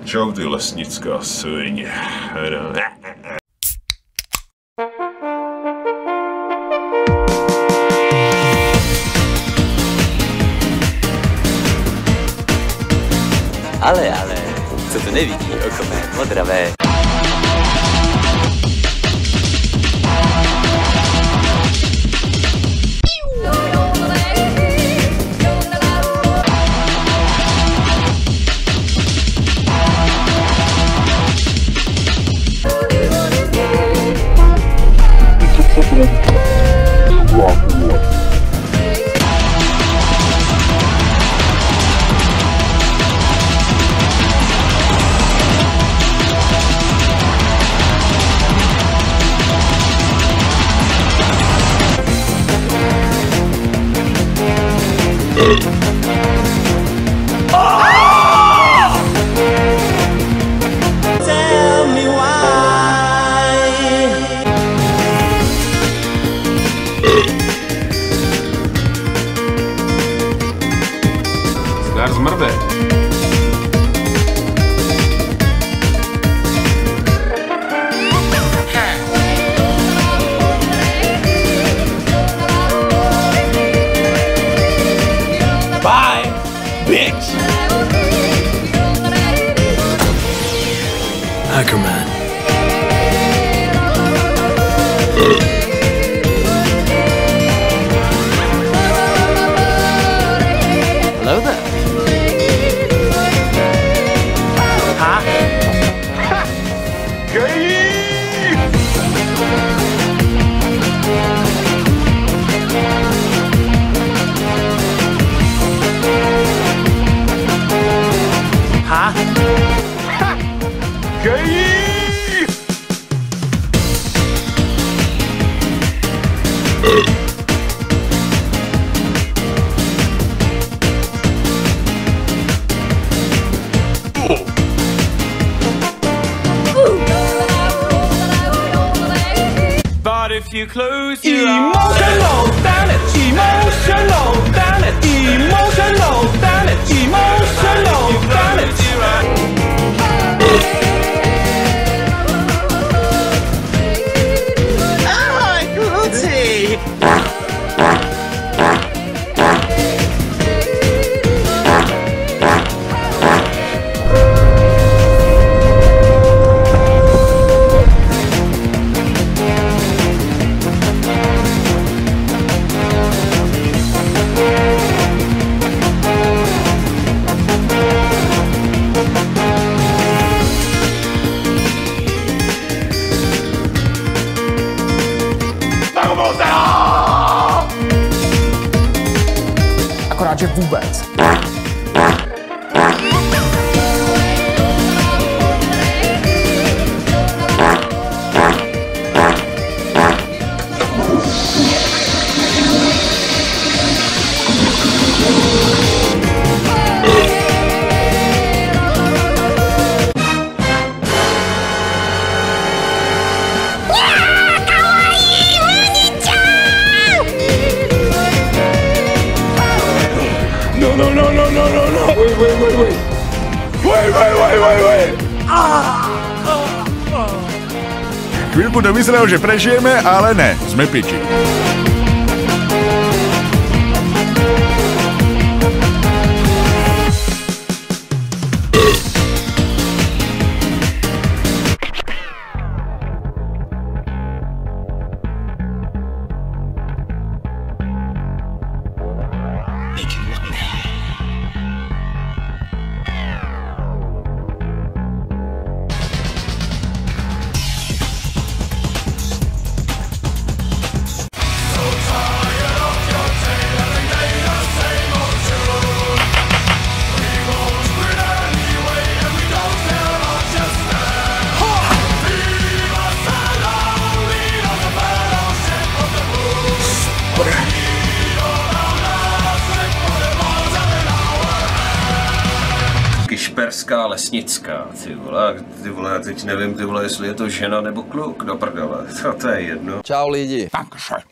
Čau ty lesnická svině. Ale, co to nevidí, oko mé modravé. Zdar zmrde. Bye, bitch. Hackerman. Hello there. Huh? Gay! Huh? Gay! But if you close your Emotional, damn it, emotional, damn it, emotional, damn it, emotional, damn it. Ahoj, kluci! Akorát, že vůbec. No. Wait. Chvilku to myslel, že prežijeme, ale ne, jsme piči. Šperská lesnická, ty vole, teď nevím, jestli je to žena nebo kluk, do prdele, to je jedno. Čau lidi. Takže.